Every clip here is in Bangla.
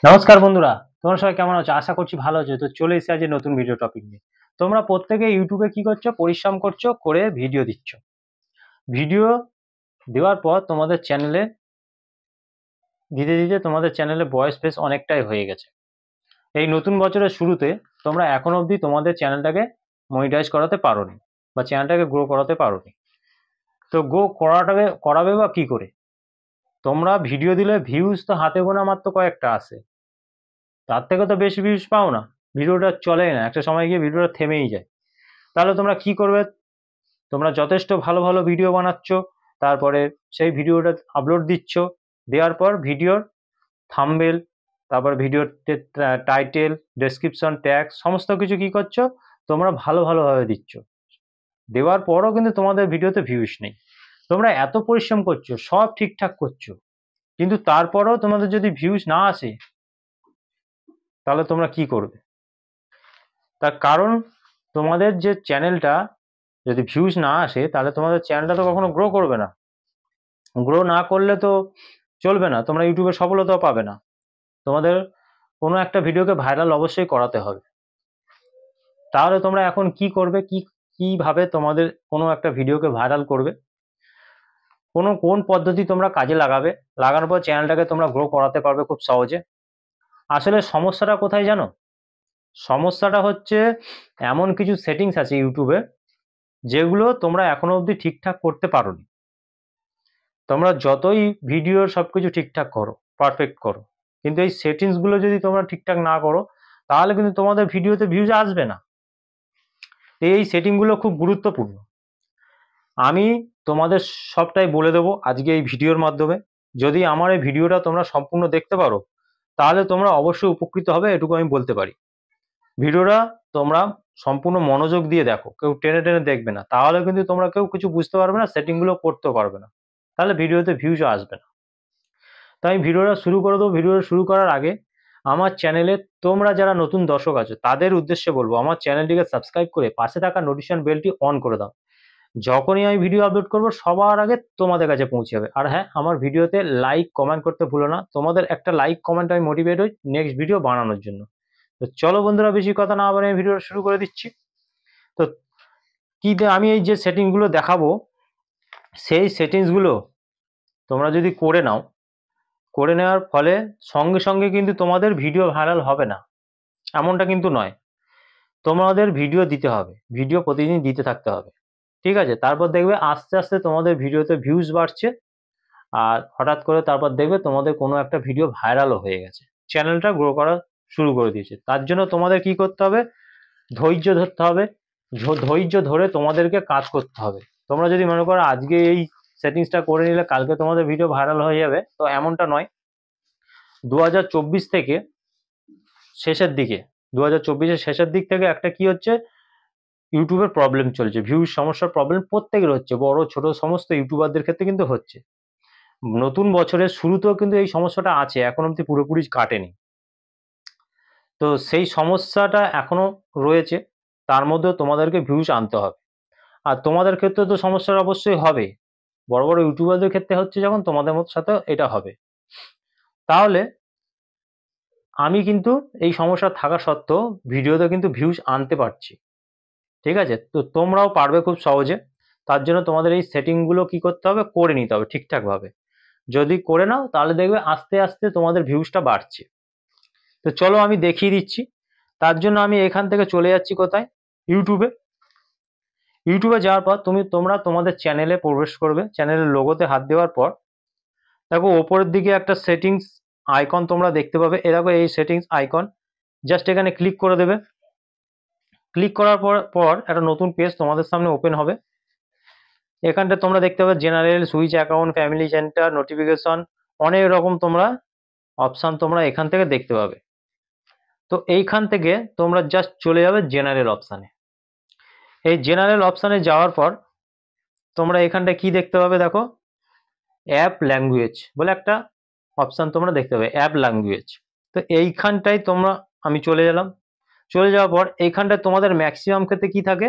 নমস্কার বন্ধুরা, তোমরা সবাই কেমন আছো? আশা করছি ভালো আছো। তো চলে এসেছি আজ নতুন ভিডিও টপিক নিয়ে। তোমরা প্রত্যেকে ইউটিউবে কি করছো? পরিশ্রম করছো, করে ভিডিও দিচ্ছ। ভিডিও দেওয়ার পর তোমাদের চ্যানেলে দিতে দিতে তোমাদের চ্যানেলে বয়স বেশ অনেকটাই হয়ে গেছে। এই নতুন বছরের শুরুতে তোমরা এখন অবধি তোমাদের চ্যানেলটাকে মনিটাইজ করাতে পারোনি বা চ্যানেলটাকে গ্রো করাতে পারোনি। তো গ্রো করাবে বা কি করে? তোমরা ভিডিও দিলে ভিউজ তো হাতে গোনা মাত্র কয়েকটা আসে, তার থেকে তো বেশি ভিউজ পাও না। ভিডিওটা চলেই না, একটা সময় গিয়ে ভিডিওটা থেমেই যায়। তাহলে তোমরা কি করবে? তোমরা যথেষ্ট ভালো ভালো ভিডিও বানাচ্ছ, তারপরে সেই ভিডিওটা আপলোড দিচ্ছ, দেওয়ার পর ভিডিওর থাম্বনেল, তারপর ভিডিওর টাইটেল, ডেসক্রিপশন, ট্যাগ সমস্ত কিছু কি করছো? তোমরা ভালোভাবে দিচ্ছ। দেওয়ার পরও কিন্তু তোমাদের ভিডিওতে ভিউজ নেই। তোমরা এত পরিশ্রম করছো, সব ঠিকঠাক করছো, কিন্তু তারপরেও তোমাদের যদি ভিউজ না আসে, তাহলে তোমরা কি করবে? তার কারণ তোমাদের যে চ্যানেলটা যদি ভিউজ না আসে, তাহলে তোমাদের চ্যানেলটা তো কখনো গ্রো করবে না। গ্রো না করলে তো চলবে না, তোমরা ইউটিউবে সফলতাও পাবে না। তোমাদের কোনো একটা ভিডিওকে ভাইরাল অবশ্যই করাতে হবে। তাহলে তোমরা এখন কি করবে? কিভাবে তোমাদের কোনো একটা ভিডিওকে ভাইরাল করবে? কোন পদ্ধতি তোমরা কাজে লাগানোর পর চ্যানেলটাকে তোমরা গ্রো করাতে পারবে খুব সহজে? আসলে সমস্যাটা কোথায় জানো? সমস্যাটা হচ্ছে এমন কিছু সেটিংস আছে ইউটিউবে, যেগুলো তোমরা এখনো অবধি ঠিকঠাক করতে পারোনি। তোমরা যতই ভিডিওর সবকিছু ঠিকঠাক করো, পারফেক্ট করো, কিন্তু এই সেটিংসগুলো যদি তোমরা ঠিকঠাক না করো, তাহলে কিন্তু তোমাদের ভিডিওতে ভিউজ আসবে না। এই সেটিংগুলো খুব গুরুত্বপূর্ণ। আমি তোমাদের সবটাই বলে দেবো আজকে এই ভিডিওর মাধ্যমে। যদি আমার এই ভিডিওটা তোমরা সম্পূর্ণ দেখতে পারো, তাহলে তোমরা অবশ্যই উপকৃত হবে, এটুকু আমি বলতে পারি। ভিডিওটা তোমরা সম্পূর্ণ মনোযোগ দিয়ে দেখো, কেউ টেনে টেনে দেখবে না, তাহলে কিন্তু তোমরা কেউ কিছু বুঝতে পারবে না, সেটিংগুলো করতেও পারবে না, তাহলে ভিডিওতে ভিউজও আসবে না। তাই ভিডিওটা শুরু করে দেবো। ভিডিওটা শুরু করার আগে আমার চ্যানেলে তোমরা যারা নতুন দর্শক আছো, তাদের উদ্দেশ্যে বলবো, আমার চ্যানেলটিকে সাবস্ক্রাইব করে পাশে থাকা নোটিফিকেশন বেলটি অন করে দাও। যখনই আমি ভিডিও আপলোড করব, সবার আগে তোমাদের কাছে পৌঁছে যাবে। আর হ্যাঁ, আমার ভিডিওতে লাইক কমেন্ট করতে ভুলো না। তোমাদের একটা লাইক কমেন্ট আমি মোটিভেট হই নেক্সট ভিডিও বানানোর জন্য। তো চলো বন্ধুরা, বেশি কথা না বলে আমি ভিডিওটা শুরু করে দিচ্ছি। তো আমি এই যে সেটিংসগুলো দেখাবো, সেই সেটিংসগুলো তোমরা যদি করে নেওয়ার ফলে সঙ্গে সঙ্গে কিন্তু তোমাদের ভিডিও ভাইরাল হবে না, এমনটা কিন্তু নয়। তোমাদের ভিডিও দিতে হবে, ভিডিও প্রতিদিন দিতে থাকতে হবে, ঠিক আছে? তারপর দেখবে আস্তে আস্তে তোমাদের ভিডিওতে ভিউজ বাড়ছে, আর হঠাৎ করে তারপর দেখবে তোমাদের কোনো একটা ভিডিও ভাইরালও হয়ে গেছে, চ্যানেলটা গ্রো করা শুরু করে দিয়েছে। তার জন্য তোমাদের কি করতে হবে? ধৈর্য ধরতে হবে। ধৈর্য ধরে তোমাদেরকে কাজ করতে হবে। তোমরা যদি মনে করো আজকে এই সেটিংসটা করে নিলে কালকে তোমাদের ভিডিও ভাইরাল হয়ে যাবে, তো এমনটা নয়। 2024 থেকে শেষের দিকে, 2024-এর শেষের দিক থেকে একটা কি হচ্ছে, ইউটিউবের প্রবলেম চলছে, ভিউজ সমস্যার প্রবলেম প্রত্যেকের হচ্ছে, বড় ছোট সমস্ত ইউটিউবারদের ক্ষেত্রে কিন্তু হচ্ছে। নতুন বছরের শুরুতেও কিন্তু এই সমস্যাটা আছে, এখন অব্দি পুরোপুরি কাটেনি। তো সেই সমস্যাটা এখনো রয়েছে, তার মধ্যেও তোমাদেরকে ভিউজ আনতে হবে। আর তোমাদের ক্ষেত্রে তো সমস্যাটা অবশ্যই হবে, বড় বড় ইউটিউবারদের ক্ষেত্রে হচ্ছে যখন, তোমাদের মতো সাথে এটা হবে। তাহলে আমি কিন্তু এই সমস্যা থাকা সত্ত্বেও ভিডিওতে কিন্তু ভিউজ আনতে পারছি, ঠিক আছে? তো তোমরাও পারবে খুব সহজে। তার জন্য তোমাদের এই সেটিংগুলো কি করতে হবে? করে নিতে হবে ঠিকঠাকভাবে। যদি করে নাও, তাহলে দেখবে আস্তে আস্তে তোমাদের ভিউজটা বাড়ছে। তো চলো আমি দেখিয়ে দিচ্ছি। তার জন্য আমি এখান থেকে চলে যাচ্ছি কোথায়? ইউটিউবে। ইউটিউবে যাওয়ার পর তোমরা তোমাদের চ্যানেলে প্রবেশ করবে। চ্যানেলের লোগোতে হাত দেওয়ার পর দেখো ওপরের দিকে একটা সেটিংস আইকন তোমরা দেখতে পাবে। এ দেখো এই সেটিংস আইকন, জাস্ট এখানে ক্লিক করে দেবে। ক্লিক করার পর একটা নতুন পেজ তোমাদের সামনে ওপেন হবে। এখানটা তোমরা দেখতে পাবে general, switch account, family centre, notification, অনেক রকম তোমরা অপশন তোমরা এখান থেকে দেখতে পাবে। তো এইখান থেকে তোমরা জাস্ট চলে যাবে জেনারেল অপশানে। এই জেনারেল অপশানে যাওয়ার পর তোমরা এখানটা কি দেখতে পাবে? দেখো অ্যাপ ল্যাঙ্গুয়েজ বলে একটা অপশান তোমরা দেখতে পাবে, অ্যাপ ল্যাঙ্গুয়েজ। তো এইখানটাই আমি চলে গেলাম। চলে যাওয়ার পর এইখানটায় তোমাদের ম্যাক্সিমাম ক্ষেত্রে কি থাকে?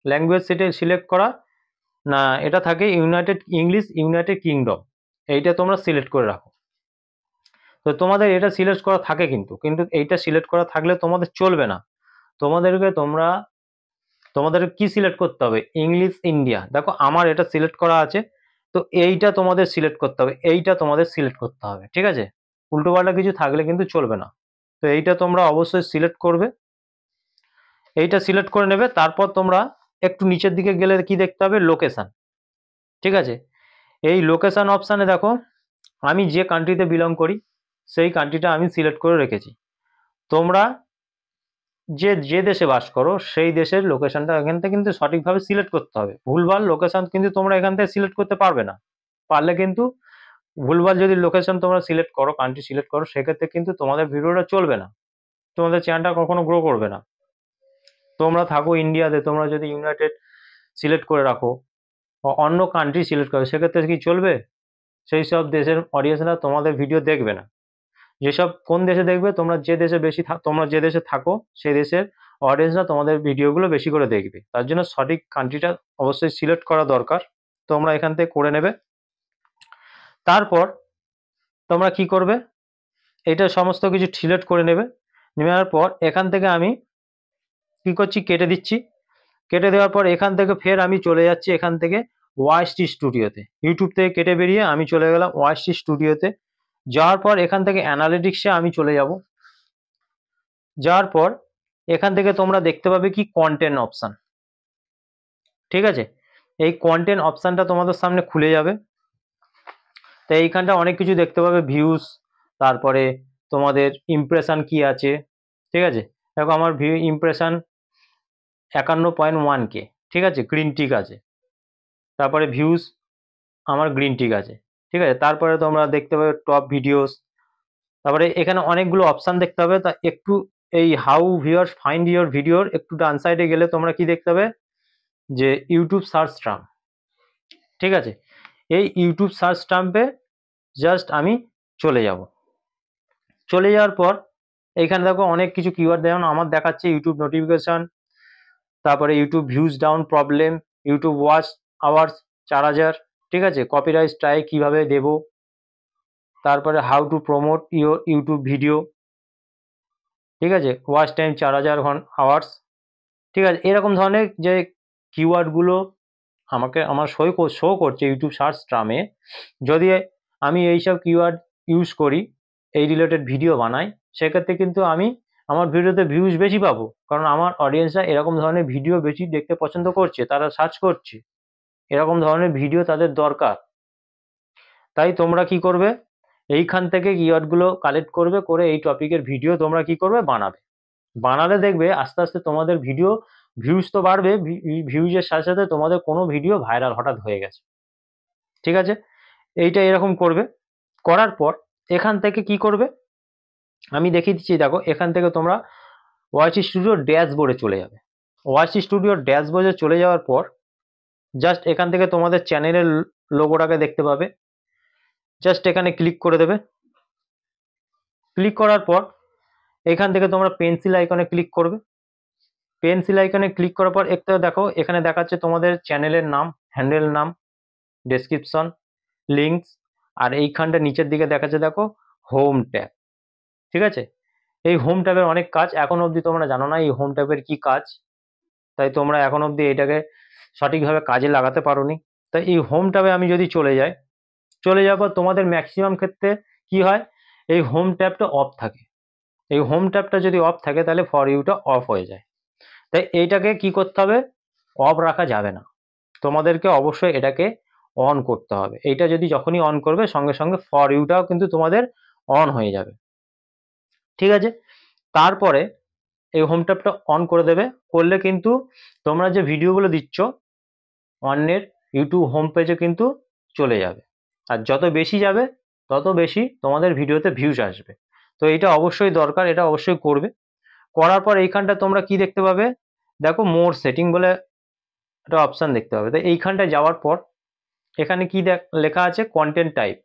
ল্যাঙ্গুয়েজ সেটা সিলেক্ট করা না, এটা থাকে ইউনাইটেড ইংলিশ ইউনাইটেড কিংডম, এইটা তোমরা সিলেক্ট করে রাখো। তো তোমাদের এটা সিলেক্ট করা থাকে, কিন্তু কিন্তু এইটা সিলেক্ট করা থাকলে তোমাদের চলবে না। তোমাদের কি সিলেক্ট করতে হবে, ইংলিশ ইন্ডিয়া। দেখো আমার এটা সিলেক্ট করা আছে, তো এইটা তোমাদের সিলেক্ট করতে হবে, এইটা তোমাদের সিলেক্ট করতে হবে, ঠিক আছে? উল্টোপাল্টা কিছু থাকলে কিন্তু চলবে না। তো এইটা তোমরা অবশ্যই সিলেক্ট করবে, এইটা সিলেক্ট করে নেবে। তারপর তোমরা একটু নিচের দিকে গেলে কি দেখতে হবে, লোকেশন, ঠিক আছে? এই লোকেশন অপশানে দেখো আমি যে কান্ট্রিতে বিলং করি সেই কান্ট্রিটা আমি সিলেক্ট করে রেখেছি। তোমরা যে যে দেশে বাস করো সেই দেশের লোকেশনটা এখান থেকে কিন্তু সঠিকভাবে সিলেক্ট করতে হবে। ভুলভাল লোকেশন কিন্তু তোমরা এখান থেকে সিলেক্ট করতে পারবে না। পারলে কিন্তু ভুলভাল যদি লোকেশন তোমরা সিলেক্ট করো, কান্ট্রি সিলেক্ট করো, সেক্ষেত্রে কিন্তু তোমাদের ভিডিওটা চলবে না, তোমাদের চ্যানেলটা কখনো গ্রো করবে না। তোমরা থাকো ইন্ডিয়াতে, তোমরা যদি ইউনাইটেড সিলেক্ট করে রাখো বা অন্য কান্ট্রি সিলেক্ট করো, সেক্ষেত্রে কি চলবে? সেই সব দেশের অডিয়েন্সরা তোমাদের ভিডিও দেখবে না। যেসব কোন দেশে দেখবে, তোমরা যে দেশে তোমরা যে দেশে থাকো সেই দেশের অডিয়েন্সরা তোমাদের ভিডিওগুলো বেশি করে দেখবে। তার জন্য সঠিক কান্ট্রিটা অবশ্যই সিলেক্ট করা দরকার, তোমরা এখান থেকে করে নেবে। তারপর তোমরা কি করবে, এটা সমস্ত কিছু সিলেক্ট করে নেবে। নেওয়ার পর এখান থেকে আমি কি করছি, কেটে দিচ্ছি। কেটে দেওয়ার পর এখান থেকে ফের আমি চলে যাচ্ছি এখান থেকে ওয়াইটি স্টুডিওতে। ইউটিউব থেকে কেটে বেরিয়ে আমি চলে গেলাম ওয়াইটি স্টুডিওতে। যাওয়ার পর এখান থেকে অ্যানালিটিক্সে আমি চলে যাব। যাওয়ার পর এখান থেকে তোমরা দেখতে পাবে কি কন্টেন্ট অপশান, ঠিক আছে? এই কন্টেন্ট অপশানটা তোমাদের সামনে খুলে যাবে। তো এইখানটা অনেক কিছু দেখতে পাবে, ভিউজ, তারপরে তোমাদের ইমপ্রেশন কি আছে, ঠিক আছে? দেখো আমার ইমপ্রেশন 51.1K, ঠিক আছে, গ্রিন টিক আছে। তারপরে ভিউজ আমার গ্রিন টিক আছে, ঠিক আছে। তারপরে তোমরা দেখতে পাবে টপ ভিডিওস। তারপরে এখানে অনেকগুলো অপশান দেখতে হবে। তা একটু এই হাউ ভিউয়ার্স ফাইন্ড ইউর ভিডিওর একটু ডান সাইডে গেলে তোমরা কি দেখতে পাবে, যে ইউটিউব সার্চ টার্ম, ঠিক আছে? এই ইউটিউব সার্চ টার্মে জাস্ট আমি চলে যাব। চলে যাওয়ার পর এইখানে দেখো অনেক কিছু কিওয়ার্ড, যেমন আমার দেখাচ্ছে ইউটিউব নোটিফিকেশন, তারপরে YouTube views down problem, YouTube watch hours 4000, ঠিক আছে, কপিরাইট স্ট্রাইক কিভাবে দেব, তারপরে how to promote your YouTube video, ঠিক আছে, ওয়াচ টাইম 4000 আওয়ার্স, ঠিক আছে। এরকম ধরনের যে কিওয়ার্ডগুলো আমার শো করছে ইউটিউব সার্চ টার্মে, যদি আমি এইসব কিওয়ার্ড ইউজ করি, এই রিলেটেড ভিডিও বানাই, সেক্ষেত্রে কিন্তু আমি আমার ভিডিওতে ভিউজ বেশি পাবো, কারণ আমার অডিয়েন্সরা এরকম ধরনের ভিডিও বেশি দেখতে পছন্দ করছে, তারা সার্চ করছে, এরকম ধরনের ভিডিও তাদের দরকার। তাই তোমরা কি করবে, এইখান থেকে কিওয়ার্ডগুলো কালেক্ট করবে, করে এই টপিকের ভিডিও তোমরা কি করবে, বানালে দেখবে আস্তে আস্তে তোমাদের ভিডিও ভিউজ তো বাড়বে, ভিউজের সাথে সাথে তোমাদের কোনো ভিডিও ভাইরাল হঠাৎ হয়ে গেছে, ঠিক আছে? এইটা এরকম করবে। করার পর এখান থেকে কি করবে আমি দেখিয়ে দিচ্ছি। দেখো এখান থেকে তোমরা ওয়াইটি স্টুডিও ড্যাশবোর্ডে চলে যাবে। ওয়াইটি স্টুডিও ড্যাশবোর্ডে চলে যাওয়ার পর জাস্ট এখান থেকে তোমাদের চ্যানেলের লোগোটাকে দেখতে পাবে, জাস্ট এখানে ক্লিক করে দেবে। ক্লিক করার পর এখান থেকে তোমরা পেন্সিল আইকনে ক্লিক করবে। পেন্সিল আইকনে ক্লিক করার পর একটা দেখো এখানে দেখাচ্ছে তোমাদের চ্যানেলের নাম, হ্যান্ডেল নাম, ডেসক্রিপশন, লিঙ্কস, আর এইখানটা নিচের দিকে দেখাচ্ছে দেখো হোম ট্যাব, ঠিক আছে? এই হোম ট্যাবের অনেক কাজ, এখন অবধি তোমরা জানো না এই হোম ট্যাবের কি কাজ, তাই তোমরা এখন অবধি এটাকে সঠিকভাবে কাজে লাগাতে পারোনি। তাই এই হোম ট্যাবে আমি যদি চলে যাওয়ার পর তোমাদের ম্যাক্সিমাম ক্ষেত্রে কি হয়, এই হোম ট্যাবটা অফ থাকে। এই হোম ট্যাবটা যদি অফ থাকে তাহলে ফর ইউটা অফ হয়ে যায়। তাই এইটাকে কি করতে হবে, অফ রাখা যাবে না, তোমাদেরকে অবশ্যই এটাকে অন করতে হবে। এইটা যদি যখনই অন করবে সঙ্গে সঙ্গে ফর ইউটাও কিন্তু তোমাদের অন হয়ে যাবে, ঠিক আছে? তারপরে এই হোম ট্যাবটা অন করে দেবে, করলে কিন্তু তোমরা যে ভিডিওগুলো দিচ্ছ অন্যের ইউটিউব হোম পেজে কিন্তু চলে যাবে, আর যত বেশি যাবে তত বেশি তোমাদের ভিডিওতে ভিউজ আসবে। তো এটা অবশ্যই দরকার, এটা অবশ্যই করবে। করার পর এইখানটা তোমরা কি দেখতে পাবে, দেখো মোর সেটিং বলে একটা অপশান দেখতে পাবে। তো এইখানটায় যাওয়ার পর এখানে কি লেখা আছে, content type,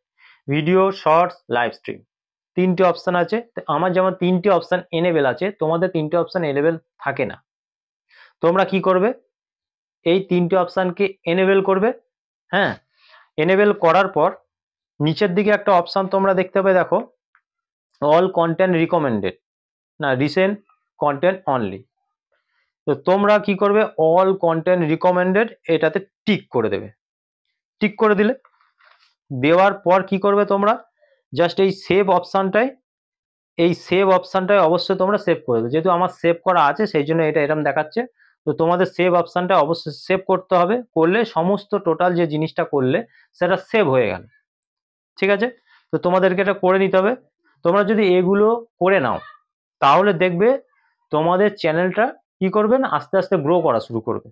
video, shorts, live stream, তিনটে অপশান আছে। আমার যেমন তিনটে অপশান এনেবেল আছে, তোমাদের তিনটে অপশান এনেবেল থাকে না। তোমরা কি করবে, এই তিনটে অপশানকে এনেবেল করবে। হ্যাঁ, এনেবেল করার পর নিচের দিকে একটা অপশান তোমরা দেখতে পাবে, দেখো অল কন্টেন্ট রিকমেন্ডেড না রিসেন্ট কন্টেন্ট অনলি। তো তোমরা কি করবে, অল কন্টেন্ট রিকমেন্ডেড এটাতে টিক করে দেবে। টিক করে দিলে, দেওয়ার পর কি করবে তোমরা, জাস্ট এই সেভ অপশানটায় অবশ্যই তোমরা সেভ করে দেবে। যেহেতু আমার সেভ করা আছে সেই জন্য এটা এরকম দেখাচ্ছে। তো তোমাদের সেভ অপশানটা অবশ্যই সেভ করতে হবে, করলে সমস্ত টোটাল যে জিনিসটা করলে সেটা সেভ হয়ে গেল। ঠিক আছে, তো তোমাদেরকে এটা করে নিতে হবে। তোমরা যদি এগুলো করে নাও তাহলে দেখবে তোমাদের চ্যানেলটা কি করবে না, আস্তে আস্তে গ্রো করা শুরু করবে।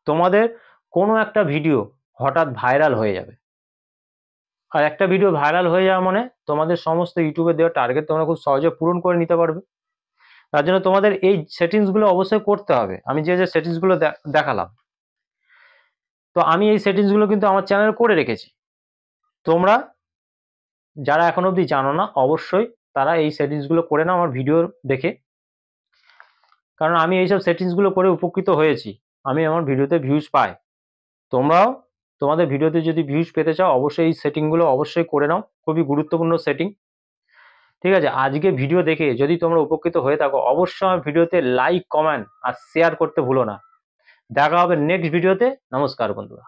তোমাদের কোনো একটা ভিডিও হঠাৎ ভাইরাল হয়ে যাবে, আর একটা ভিডিও ভাইরাল হয়ে যাওয়া মানে তোমাদের সমস্ত ইউটিউবে দেওয়া টার্গেট তোমরা খুব সহজে পূরণ করে নিতে পারবে। তার জন্য তোমাদের এই সেটিংসগুলো অবশ্যই করতে হবে। আমি যে সেটিংসগুলো দেখালাম, তো আমি এই সেটিংসগুলো কিন্তু আমার চ্যানেলে করে রেখেছি। তোমরা যারা এখন অবধি জানো না অবশ্যই তারা এই সেটিংসগুলো করে নাও আমার ভিডিও দেখে, কারণ আমি এইসব সেটিংসগুলো করে উপকৃত হয়েছি। আমি আমার ভিডিওতে ভিউজ পাই। তোমরাও তোমাদের ভিডিওতে যদি ভিউজ পেতে চাও অবশ্যই এই সেটিংগুলো অবশ্যই করে নাও, খুবই গুরুত্বপূর্ণ সেটিং। ঠিক আছে, আজকে ভিডিও দেখে যদি তোমরা উপকৃত হয়ে থাকো অবশ্যই আমার ভিডিওতে লাইক, কমেন্ট আর শেয়ার করতে ভুলো না। দেখা হবে নেক্সট ভিডিওতে। নমস্কার বন্ধুরা।